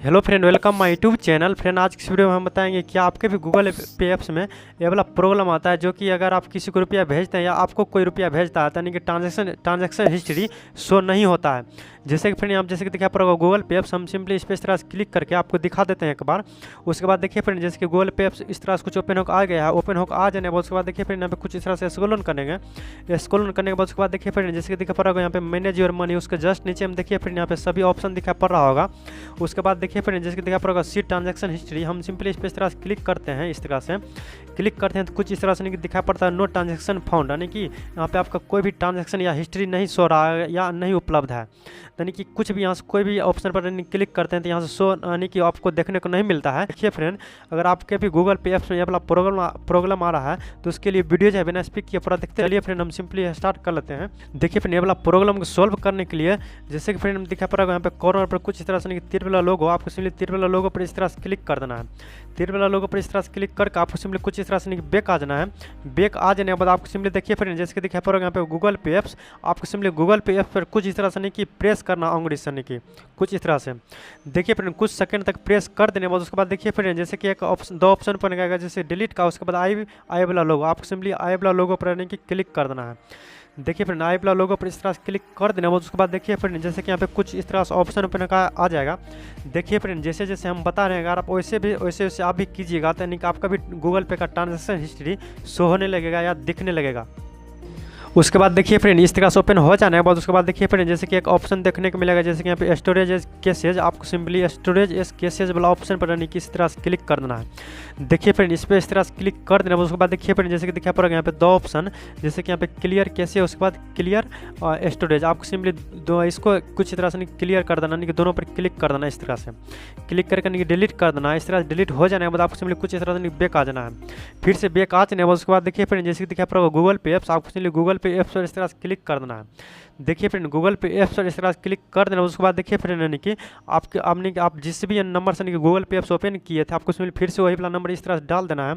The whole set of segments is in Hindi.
Hello friend, welcome my YouTube channel. Friend, आज की वीडियो में हम बताएंगे कि आपके भी गूगल पे ऐप्स में ये वाला प्रॉब्लम आता है, जो कि अगर आप किसी को रुपया भेजते हैं या आपको कोई रुपया भेजता है यानी कि ट्रांजैक्शन हिस्ट्री शो नहीं होता है। जैसे कि फ्रेंड, आप जैसे कि दिखा पड़ेगा गूगल पे ऐप्स, हम सिंपली इस पर इस तरह से क्लिक करके आपको दिखा देते हैं एक बार। उसके बाद देखिए फ्रेंड, जैसे कि गूगल पे ऐप्स इस तरह से कुछ ओपन होकर आ गया है। ओपन होकर आ जाने के बाद उसके बाद देखिए फ्रेंड, यहाँ पे कुछ इस तरह से स्क्रॉल करेंगे। स्क्रॉल करने के बाद उसके बाद देखिए फ्रेंड, जैसे कि दिखा पड़ेगा यहाँ पे मैनेज योर मनी, उसके जस्ट नीचे हम देखिए फ्रेंड यहाँ पे सभी ऑप्शन दिखा पड़ रहा होगा। उसके बाद देखिए फ्रेंड, जैसे कि दिखा पड़ेगा सी ट्रांजैक्शन हिस्ट्री, हम सिंपली इस पर इस तरह से क्लिक करते हैं। इस तरह से क्लिक करते हैं तो कुछ इस तरह से दिखाई पड़ता है नो ट्रांजैक्शन फाउंड, यानी कि यहाँ पे आपका कोई भी ट्रांजैक्शन या हिस्ट्री नहीं शो रहा है या नहीं उपलब्ध है। यानी कि कुछ भी यहाँ से कोई भी ऑप्शन पर क्लिक करते हैं तो यहाँ से शो यानी कि आपको देखने को नहीं मिलता है। देखिए फ्रेंड, अगर आपके भी गूगल पे ऐप्स में ये वाला प्रॉब्लम आ रहा है तो उसके लिए वीडियो जो है बिना स्पीक किए पूरा देखते चलिए फ्रेंड, हम सिंपली स्टार्ट कर लेते हैं। देखिए फ्रेंड, ये वाला प्रॉब्लम को सॉल्व करने के लिए जैसे कि फ्रेंड हम दिखा पड़ेगा यहाँ पे कॉर्नर पर कुछ इस तरह से तीर वाला लोगो, आपको सिंपली तीर वाला लोगो पर इस तरह से क्लिक कर देना है। तीर वाला लोगो पर इस तरह से क्लिक करके आपको सिंपली कुछ इस तरह से बैक आ जाना है। बैक आ जाने के बाद आपको सिंपली देखिए फ्रेंड, जैसे कि दिखा पड़ेगा यहाँ पे गूगल पे ऐप्स, आपको सिंपली गूगल पे ऐप्स पर कुछ इस तरह से कि प्रेस करना उंगली से की कुछ इस तरह से। देखिए फ्रेंड, कुछ सेकंड तक प्रेस कर देने के बाद उसके बाद देखिए फ्रेंड, जैसे कि एक ऑप्शन दो ऑप्शन पर आएगा, जैसे डिलीट का, उसके बाद आई वाला लोगो, आपको सिंपली आई वाला लोगो पर यानी कि क्लिक कर देना है। देखिए फ्रेंड, आई वाला लोगो पर इस तरह से क्लिक कर देना है। उसके बाद देखिए फ्रेंड, जैसे कि यहाँ पे कुछ इस तरह से ऑप्शन पर आ जाएगा। देखिए फ्रेंड, जैसे जैसे हम बता रहे हैं अगर आप वैसे आप भी कीजिएगा तो यानी कि आपका भी गूगल पे का ट्रांजैक्शन हिस्ट्री शो होने लगेगा या दिखने लगेगा। उसके बाद देखिए फ्रेंड, इस तरह से ओपन हो जाने के बाद उसके बाद देखिए फ्रेंड, जैसे कि एक ऑप्शन देखने को मिलेगा, जैसे कि यहाँ पे स्टोरेज एज केसेज, आपको सिंपली स्टोरेज एज केसेज वाला ऑप्शन पर यानी कि इस तरह से क्लिक कर देना है। देखिए फ्रेंड, इस पर इस तरह से क्लिक कर देना है। उसके बाद देखिए फ्रेंड, जैसे कि दिखा पड़ेगा यहाँ पे दो ऑप्शन, जैसे कि यहाँ पे क्लियर कैसे, उसके बाद क्लियर स्टोरेज, आपको सिंपली इसको कुछ इस तरह से क्लियर कर देना, यानी कि दोनों पर क्लिक कर देना। इस तरह से क्लिक करके डिलीट कर देना। इस तरह से डिलीट हो जाने के बाद आपको सिंपली कुछ इस तरह से बैक आ जाना है। फिर से बैक आ जाने के बाद उसके बाद देखिए फ्रेंड, जैसे कि दिखा पड़ेगा गूगल पे ऐप्स, आपको सिंपली गूगल पे ऐप्स पर इस तरह से क्लिक कर देना है। देखिए फ्रेंड, गूगल पे ऐप्स पर इस तरह से क्लिक कर देना। उसके बाद देखिए फ्रेंड, यानी कि आप जिस भी नंबर से गूगल पे ऐप्स ओपन किए थे, आपको उसमें फिर से वही वाला नंबर इस तरह से डाल देना है।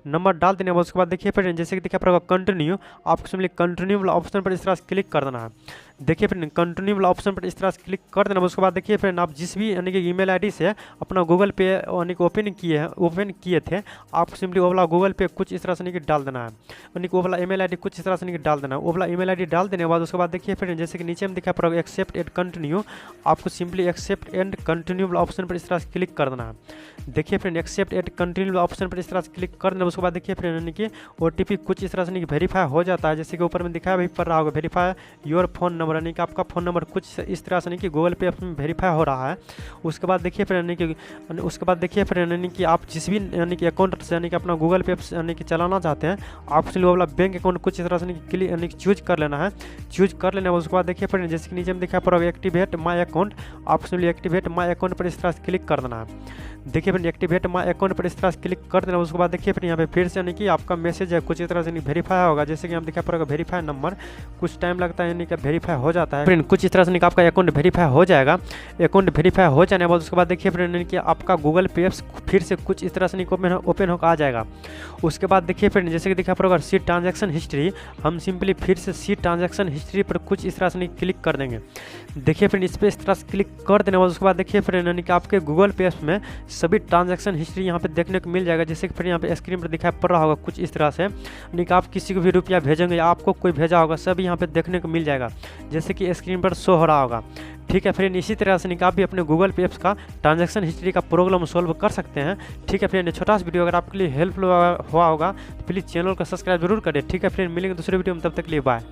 नंबर डाल देने के बाद उसके बाद देखिए फ्रेंड, जैसे कि दिखा पड़ेगा कंटिन्यू, आपको सिंपली कंटिन्यू वाला ऑप्शन पर इस तरह से क्लिक कर देना है। देखिए फ्रेंड, कंटिन्यू वाला ऑप्शन पर इस तरह से क्लिक कर देना। उसके बाद देखिए फ्रेंड, आप जिस भी यानी कि ईमेल आईडी से अपना गूगल पे यानी कि ओपन किए थे, आपको सिंपली वो वाला गूगल पे कुछ इस तरह से डाल देना है, यानी कि वो वाला ईमेल आईडी कुछ इस तरह से डाल देना है। वो वाला ईमेल आईडी डाल देने के बाद उसके बाद देखिए फ्रेंड, जैसे कि नीचे में दिखा पड़ेगा एक्सेप्ट एंड कंटिन्यू, आपको सिंपली एक्सेप्ट एंड कंटिन्यू वाला ऑप्शन पर इस तरह से क्लिक कर देना है। देखिए फ्रेंड, एक्सेप्ट एंड कंटिन्यू वाला ऑप्शन पर इस तरह से क्लिक कर देना। उसके बाद देखिए फ्रेंड, यानी कि OTP कुछ इस तरह से वेरीफाई हो जाता है, जैसे कि ऊपर में दिखाया भी पड़ रहा होगा वेरीफाई योर फोन नंबर, यानी कि आपका फोन नंबर कुछ इस तरह से नहीं कि गूगल पे में वेरीफाई हो रहा है। उसके बाद देखिए फ्रेंड, यानी कि आप जिस भी यानी कि अकाउंट से यानी कि अपना गूगल पे यानी कि चलाना चाहते हैं, आप वो वाला बैंक अकाउंट कुछ इस तरह से यानी कि चूज कर लेना है। चूज कर लेना है उसके बाद देखिए फ्रेंड, जैसे कि नीचे में दिखा पड़ेगा एक्टिवेट माई अकाउंट, आप सिंपली एक्टिवेट माई अकाउंट पर इस तरह से क्लिक कर देना है। देखिए फ्रेंड, एक्टिवेट माई अकाउंट पर इस तरह से क्लिक कर देना। उसके बाद देखिए फ्रेंड, यहाँ पे फिर से यानी कि आपका मैसेज है कुछ इस तरह से वेरीफाई होगा, जैसे कि हम दिखा पड़ेगा वेरीफाई नंबर, कुछ टाइम लगता है यानी कि वेरीफाई हो जाता है। फ्रेंड, कुछ इस तरह से आपका अकाउंट वेरीफाई हो जाएगा। अकाउंट वेरीफाई हो जाने के बाद उसके बाद देखिए फ्रेंड, कि आपका गूगल पे ऐप्स फिर से कुछ इस तरह से ओपन होकर आ जाएगा। उसके बाद देखिए फ्रेंड, जैसे कि दिखा पड़ेगा सी ट्रांजैक्शन हिस्ट्री, हम सिंपली फिर से सी ट्रांजैक्शन हिस्ट्री पर कुछ इस तरह से क्लिक कर देंगे। देखिए फ्रेंड, इस पर इस तरह से क्लिक कर देने के बाद उसके बाद देखिए फ्रेंड, यानी कि आपके गूगल पे ऐप्स में सभी ट्रांजैक्शन हिस्ट्री यहाँ पे देखने को मिल जाएगा, जैसे कि फिर यहाँ पे स्क्रीन पर दिखाई पड़ रहा होगा कुछ इस तरह से, यानी कि आप किसी को भी रुपया भेजेंगे या आपको कोई भेजा होगा सब यहाँ पे देखने को मिल जाएगा, जैसे कि स्क्रीन पर शो हो रहा होगा। ठीक है फ्रेंड, इसी तरह से आप भी अपने गूगल पे ऐप्स का ट्रांजैक्शन हिस्ट्री का प्रॉब्लम सॉल्व कर सकते हैं। ठीक है फ्रेंड, छोटा सा वीडियो अगर आपके लिए हेल्पफुल हुआ होगा तो प्लीज़ चैनल को सब्सक्राइब जरूर करें। ठीक है फ्रेंड, मिलेंगे दूसरे वीडियो में, तब तक के लिए बाय।